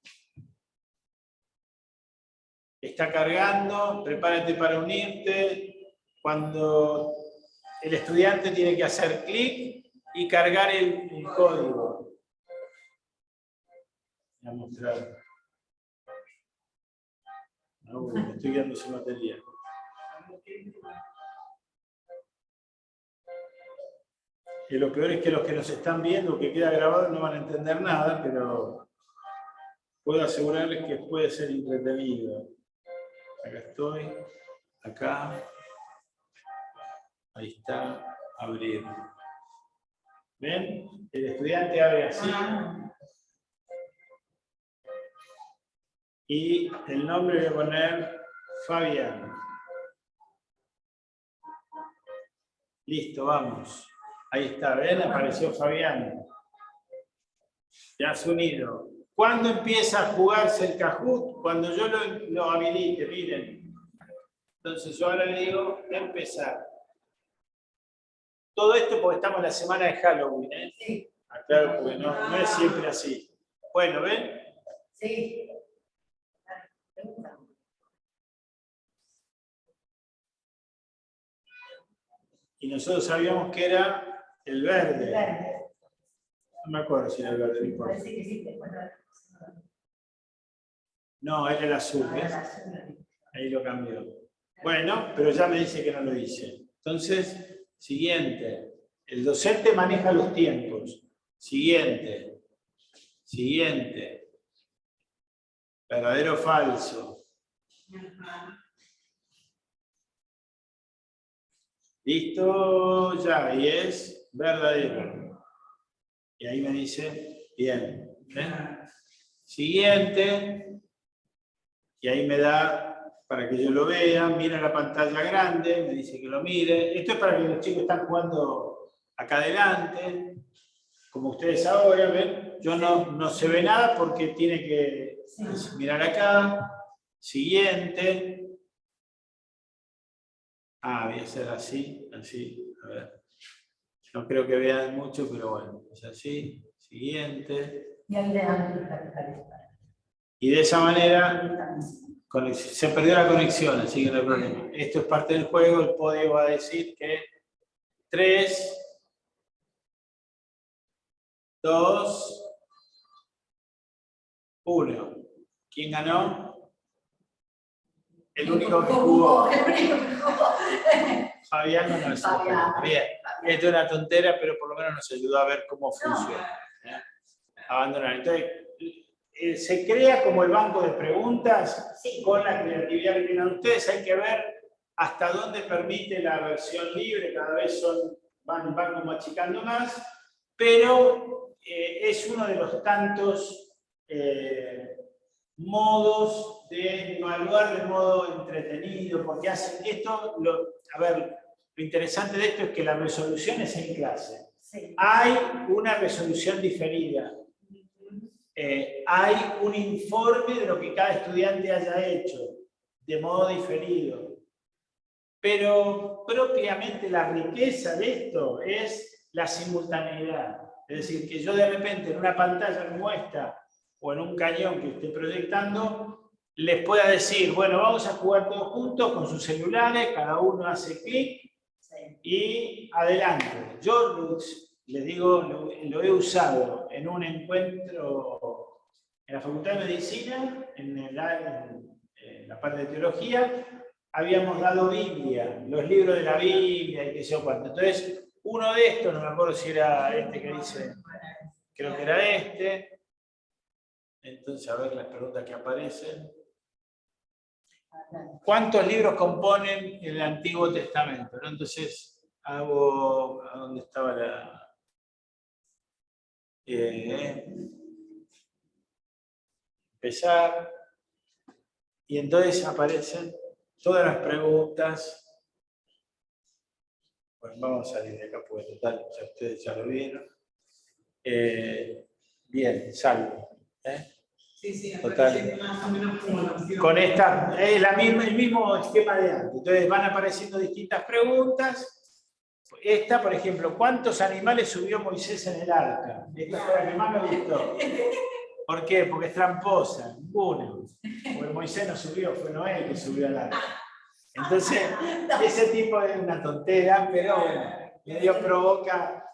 Está cargando, prepárate para unirte. Cuando el estudiante tiene que hacer clic y cargar el código. Voy a mostrar. No, porque me estoy viendo sin batería. Y lo peor es que los que nos están viendo, que queda grabado, no van a entender nada, pero puedo asegurarles que puede ser entretenido. Acá estoy, acá, ahí está, abrir. ¿Ven? El estudiante abre así. Y el nombre voy a poner Fabián. Listo, vamos. Ahí está, ¿ven? Apareció Fabián. Ya has unido. ¿Cuándo empieza a jugarse el Kahoot? Cuando yo lo habilite, miren. Entonces yo ahora le digo empezar. Todo esto porque estamos en la semana de Halloween, ¿eh? Sí. Claro, porque no es siempre así. Bueno, ¿ven? Sí. Y nosotros sabíamos que era el verde. No me acuerdo si era el verde, no importa. Parece que sí, no, era el azul, ¿ves? Ahí lo cambió. Bueno, pero ya me dice que no lo hice. Entonces, siguiente. El docente maneja los tiempos. Siguiente. verdadero o falso. Ajá. Listo, ya, y es verdadero. Y ahí me dice, bien. Siguiente, y ahí me da, para que yo lo vea, mira la pantalla grande, me dice que lo mire. Esto es para que los chicos están jugando acá adelante, como ustedes ahora ven. Yo no se ve nada porque tiene que mirar acá. Siguiente. Voy a hacer así, a ver. No creo que vean mucho, pero bueno, es así. Siguiente. Y ahí le dan la. Y de esa manera se perdió la conexión, así que no hay problema. Esto es parte del juego, el podio va a decir que 3, 2, 1. ¿Quién ganó? El único que jugó. Fabián no nos ayudó. Bien, esto es una tontera, pero por lo menos nos ayudó a ver cómo funciona. Abandonar. Entonces, se crea como el banco de preguntas con la creatividad que tienen ustedes. Hay que ver hasta dónde permite la versión libre, cada vez van como achicando más, pero es uno de los tantos modos de evaluar de modo entretenido, porque hacen esto, a ver, lo interesante de esto es que la resolución es en clase. Sí. Hay una resolución diferida. Hay un informe de lo que cada estudiante haya hecho, de modo diferido. Pero propiamente la riqueza de esto es la simultaneidad. Es decir, que yo de repente en una pantalla como esta, o en un cañón que esté proyectando, les pueda decir, bueno, vamos a jugar todos juntos con sus celulares, cada uno hace clic y adelante. Yo les digo, lo he usado en un encuentro en la Facultad de Medicina, en la parte de teología. Habíamos dado Biblia, los libros de la Biblia y qué sé yo cuánto. Entonces, uno de estos, no me acuerdo si era este que dice, creo que era este. Entonces, a ver las preguntas que aparecen. ¿Cuántos libros componen el Antiguo Testamento? ¿No? Entonces, hago, ¿a dónde estaba la...? Empezar. Y entonces aparecen todas las preguntas. Bueno, vamos a salir de acá porque total, ya ustedes ya lo vieron. Bien, salvo. Sí, total. Más o menos como la opción. Con esta, es el mismo esquema de antes. Entonces van apareciendo distintas preguntas. Esta, por ejemplo, ¿cuántos animales subió Moisés en el arca? Esta fue la que más me gustó. ¿Por qué? Porque es tramposa, ninguno. Porque Moisés no subió, fue Noé el que subió al arca. Entonces, ese tipo es una tontera, pero bueno, medio provoca.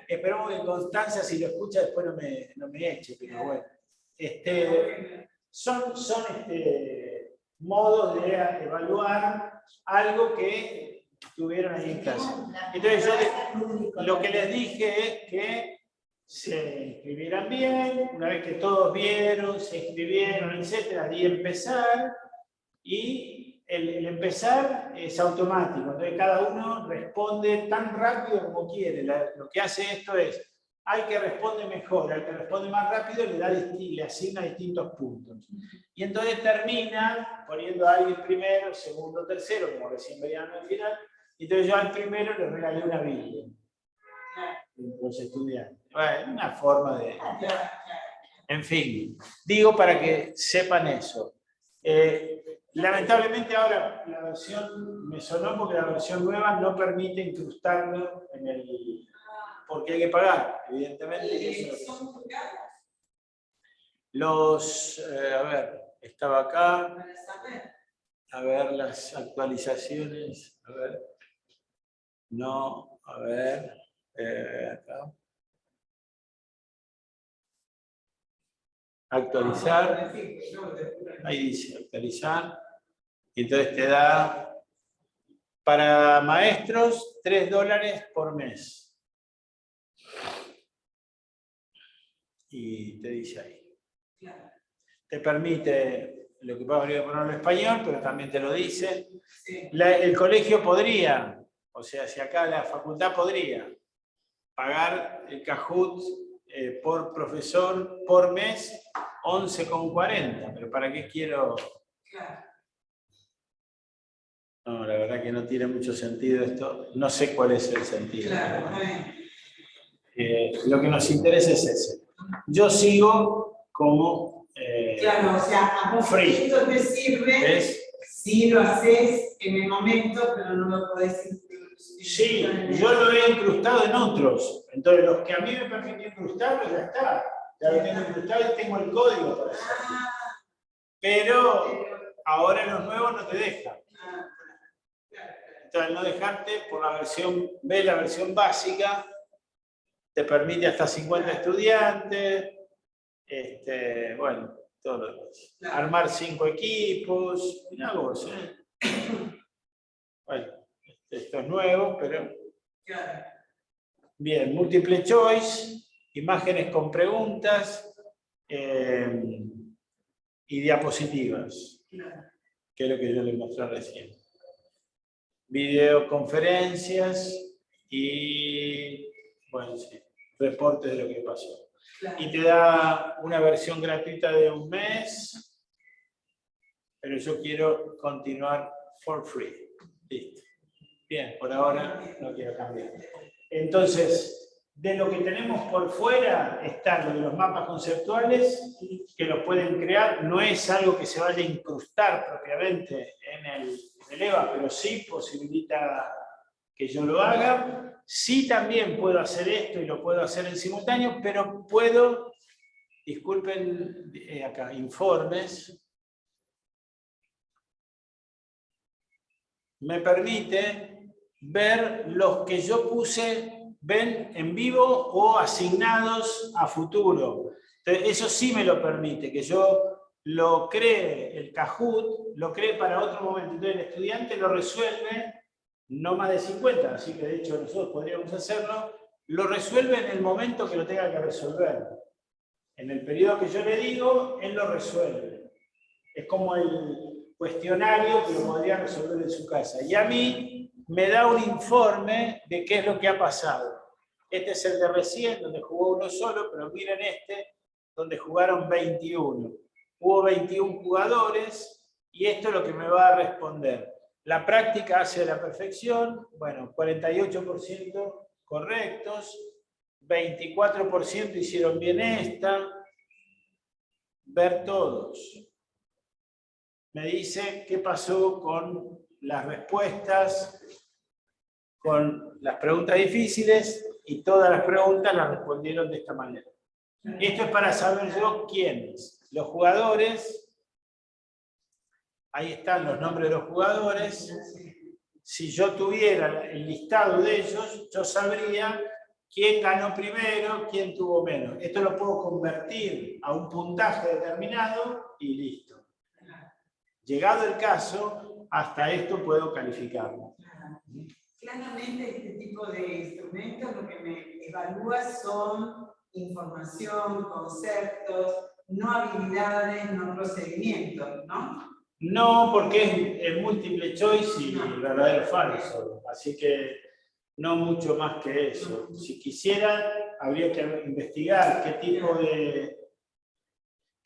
Esperemos que Constanza, si lo escucha, después no me eche, pero bueno. Son modos de evaluar algo que tuvieron ahí en casa. Entonces, yo lo que les dije es que se inscribieran bien, una vez que todos vieron, se inscribieron, etc., y empezar, y el empezar es automático, entonces cada uno responde tan rápido como quiere. Lo que hace esto es, al que responde mejor, al que responde más rápido, le asigna distintos puntos. Y entonces termina poniendo a alguien primero, segundo, tercero, como recién veían al final, y entonces yo al primero le regalé una Biblia. Los estudiantes. Bueno, una forma de... En fin, digo para que sepan eso. Lamentablemente ahora la versión me sonó porque la versión nueva no permite incrustarlo en el... porque hay que pagar, evidentemente. A ver, estaba acá. A ver, las actualizaciones. A ver. No, a ver. Acá. Actualizar. Ahí dice actualizar. Y entonces te da para maestros $3 por mes. Y te dice ahí. te permite, lo que pasa es que voy a ponerlo en español, pero también te lo dice. Sí. El colegio podría, o sea, si acá la facultad podría pagar el Kahoot por profesor por mes 11,40, pero ¿para qué quiero? Claro. No, la verdad que no tiene mucho sentido esto. No sé cuál es el sentido. Claro, Pero, está bien. lo que nos interesa es ese. Yo sigo como Claro, o sea, a vos free. esto te sirve ¿Ves? si lo haces en el momento, pero no lo podés incluir. Sí, yo lo he incrustado en otros. Entonces, los que a mí me permitió incrustarlo, ya está. Ya lo tengo incrustado y tengo el código para hacerlo. Pero ahora en los nuevos no te deja. Entonces, al no dejarte, por la versión B, la versión básica, te permite hasta 50 estudiantes, bueno, todo lo demás. Armar 5 equipos, mirá vos, Bueno, esto es nuevo, pero... Bien, múltiple choice, imágenes con preguntas y diapositivas, que es lo que yo les mostré recién. Videoconferencias y, bueno, sí, reportes de lo que pasó. Y te da una versión gratuita de un mes, pero yo quiero continuar for free. Listo. Bien, por ahora no quiero cambiar. Entonces, de lo que tenemos por fuera está lo de los mapas conceptuales, que los pueden crear. No es algo que se vaya a incrustar propiamente en el EVA, pero sí posibilita que yo lo haga. Sí también puedo hacer esto y lo puedo hacer en simultáneo, pero puedo, disculpen, acá, informes. Me permite ver los que yo puse, ven, en vivo o asignados a futuro. Entonces, eso sí me lo permite, que yo lo cree, el Kahoot, lo cree para otro momento. Entonces, el estudiante lo resuelve, no más de 50, así que de hecho nosotros podríamos hacerlo, lo resuelve en el momento que lo tenga que resolver. En el periodo que yo le digo, él lo resuelve. Es como el cuestionario que lo podría resolver en su casa. Y a mí me da un informe de qué es lo que ha pasado. Este es el de recién, donde jugó uno solo, pero miren este, donde jugaron 21. Hubo 21 jugadores y esto es lo que me va a responder. La práctica hace la perfección, bueno, 48% correctos, 24% hicieron bien esta, ver todos. Me dice qué pasó con las respuestas, con las preguntas difíciles, y todas las preguntas las respondieron de esta manera. Esto es para saber yo quiénes. Los jugadores, ahí están los nombres de los jugadores. Si yo tuviera el listado de ellos, yo sabría quién ganó primero, quién tuvo menos. Esto lo puedo convertir a un puntaje determinado y listo. Llegado el caso, hasta esto puedo calificarlo. Claramente este tipo de instrumentos lo que me evalúa son información, conceptos, no habilidades, no procedimientos, ¿no? No, porque es múltiple choice y verdadero falso. Así que no mucho más que eso. Si quisieran, habría que investigar qué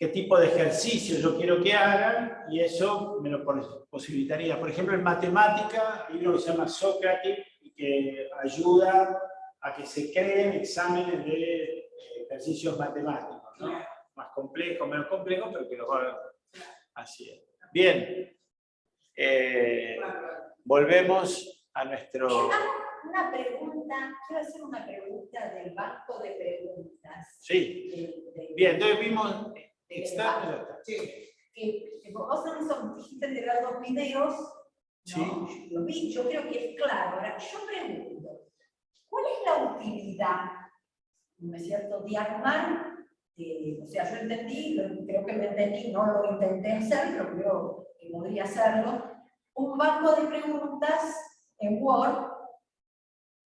tipo de ejercicio yo quiero que hagan, y eso me lo posibilitaría. Por ejemplo, en matemática hay uno que se llama Socrates, y que ayuda a que se creen exámenes de ejercicios matemáticos, ¿no? Más complejos, menos complejos, pero que los va a ver. Así es. Bien. Volvemos a nuestro... Una pregunta, quiero hacer una pregunta del banco de preguntas. Sí. Bien, entonces vimos... Externo. Sí. Que vos dijiste de ver los videos, sí. ¿no? Lo vi, yo creo que es claro. Ahora, yo pregunto, ¿cuál es la utilidad, ¿no es cierto?, de armar, o sea, yo entendí, creo que me entendí, no lo intenté hacer, pero creo que podría hacerlo, un banco de preguntas en Word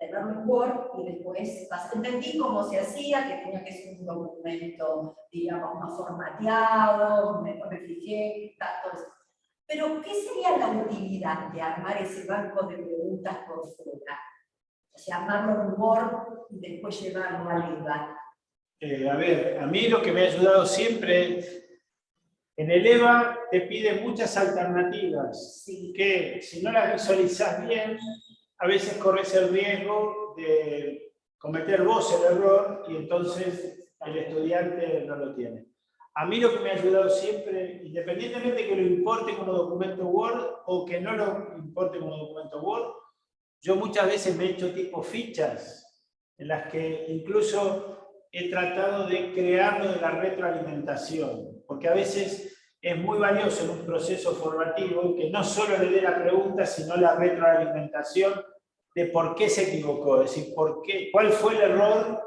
tenerlo en Word y después entendí cómo se hacía, que tenía que ser un documento, digamos, más formateado, me fijé, datos. Pero, ¿qué sería la utilidad de armar ese banco de preguntas por fuera? O sea, armarlo en Word y después llevarlo a EVA. A ver, a mí lo que me ha ayudado siempre, en el EVA te pide muchas alternativas, Sí. que si no las visualizas bien, a veces corres el riesgo de cometer vos el error y entonces el estudiante no lo tiene. A mí lo que me ha ayudado siempre, independientemente de que lo importe como documento Word o que no lo importe como documento Word, yo muchas veces me he hecho tipo fichas en las que incluso he tratado de crearlo de la retroalimentación, porque a veces es muy valioso en un proceso formativo que no solo le dé la pregunta, sino la retroalimentación de por qué se equivocó, es decir, cuál fue el error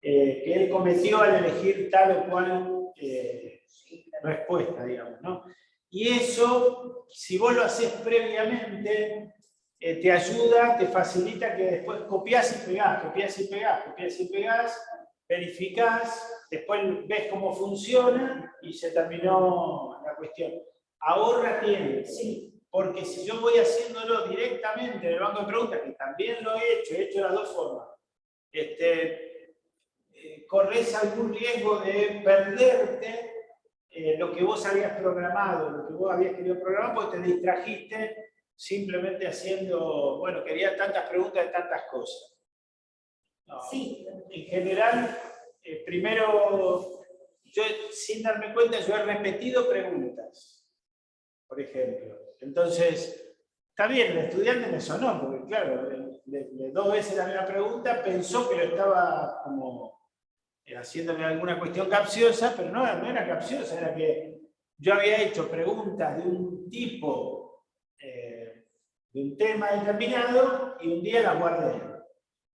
que él cometió al elegir tal o cual respuesta, digamos, ¿no? Y eso, si vos lo haces previamente, te ayuda, te facilita que después copiás y pegás, copiás y pegás, copiás y pegás, verificás, después ves cómo funciona y se terminó la cuestión. Ahorra tiempo, Sí. porque si yo voy haciéndolo directamente en el banco de preguntas, que también lo he hecho de las dos formas, corres algún riesgo de perderte lo que vos habías programado, lo que vos habías querido programar, porque te distrajiste simplemente haciendo, bueno, quería tantas preguntas de tantas cosas. No. Sí. En general, primero, yo sin darme cuenta, yo he repetido preguntas, por ejemplo. Entonces, está bien, el estudiante me sonó, porque claro, de 2 veces la misma pregunta, pensó que lo estaba como haciéndome alguna cuestión capciosa, pero no era capciosa, era que yo había hecho preguntas de un tipo, de un tema determinado, y un día las guardé.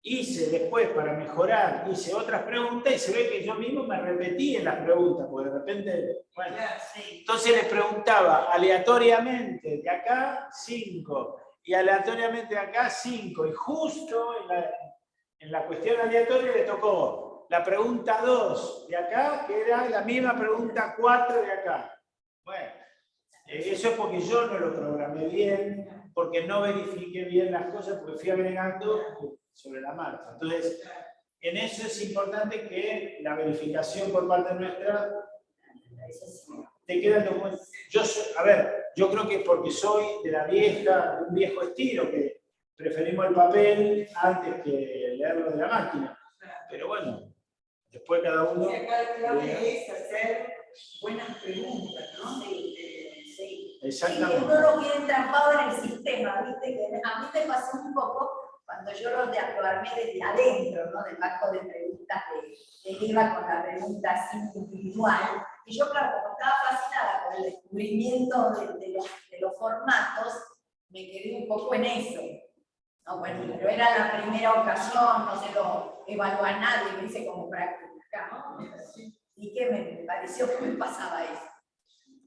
Hice después, para mejorar, hice otras preguntas y se ve que yo mismo me repetí en las preguntas, porque de repente, bueno, entonces le preguntaba aleatoriamente de acá 5 y aleatoriamente de acá 5, y justo en la cuestión aleatoria le tocó la pregunta 2 de acá, que era la misma pregunta 4 de acá. Bueno, eso es porque yo no lo programé bien, porque no verifiqué bien las cosas, porque fui agregando sobre la marcha. Entonces, en eso es importante que la verificación por parte nuestra te queda el documento. Yo creo que porque soy de un viejo estilo, que preferimos el papel antes que leerlo de la máquina. Pero bueno, después cada uno... Y acá la clave es hacer buenas preguntas, ¿no? Sí. Exactamente. Y uno lo quiere entrampado en el sistema, ¿viste? Que a mí me pasó un poco cuando yo lo armé desde adentro, ¿no? Del banco de preguntas de EVA con la pregunta así individual. Y yo, claro, como estaba fascinada con el descubrimiento de los formatos, me quedé un poco en eso. No, bueno, pero era la primera ocasión, no se lo evaluó a nadie, me hice como práctica, ¿no? Y que me pareció que me pasaba eso.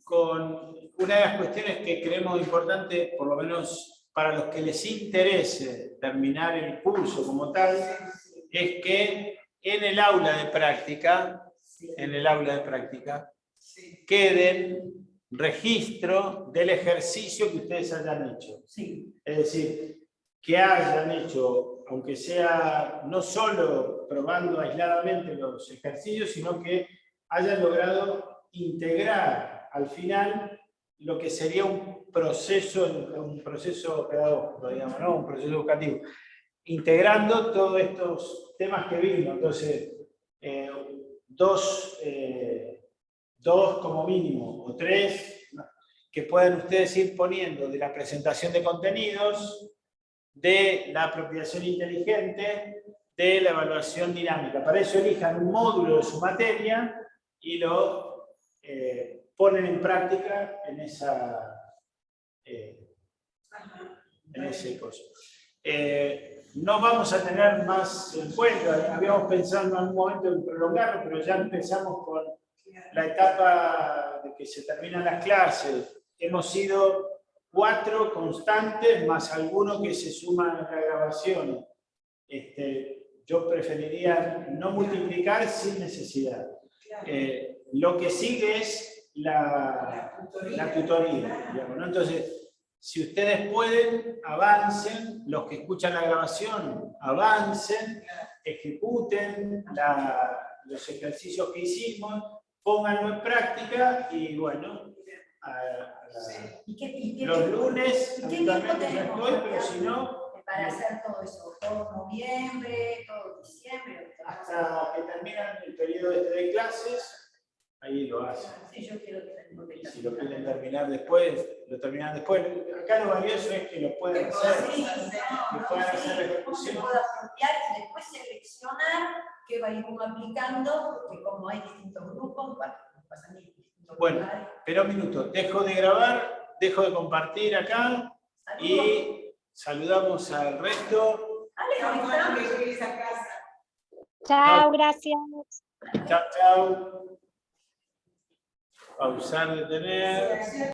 Con una de las cuestiones que creemos importante, por lo menos para los que les interese terminar el curso como tal, es que en el aula de práctica, queden registro del ejercicio que ustedes hayan hecho. Sí. Es decir, que hayan hecho, aunque sea no solo probando aisladamente los ejercicios, sino que hayan logrado integrar al final lo que sería un proceso pedagógico, digamos, ¿no? Un proceso educativo, integrando todos estos temas que vimos. Entonces, dos como mínimo, o 3, que puedan ustedes ir poniendo de la presentación de contenidos, de la apropiación inteligente, de la evaluación dinámica. Para eso elijan un módulo de su materia y lo ponen en práctica en ese curso. No vamos a tener más encuentros. Habíamos pensado en algún momento en prolongarlo, pero ya empezamos con la etapa de que se terminan las clases. Hemos sido 4 constantes, más algunos que se suman a las grabaciones. yo preferiría no multiplicar sin necesidad. Claro. Lo que sigue es la tutoría, Claro. digamos, ¿no? Entonces, si ustedes pueden, avancen, los que escuchan la grabación, avancen, ejecuten los ejercicios que hicimos, pónganlo en práctica y bueno, los lunes ¿y qué tiempo habitualmente ya tenemos estoy, pero si no, para hacer todo eso? ¿Todo noviembre, todo diciembre? hasta que terminan el periodo de clases, ahí lo hacen. Sí, yo quiero que Y si lo quieren terminar después, lo terminan después. Acá lo valioso es que lo pueden hacer, que puedan hacer la ejecución. Se puede apropiar y después seleccionar qué va a ir uno aplicando, porque como hay distintos grupos, bueno, pasa a mí, distintos Bueno, lugares. pero un minuto, dejo de grabar, dejo de compartir acá y saludamos al resto. Chao, gracias. Chao, chao. Pausar, detener.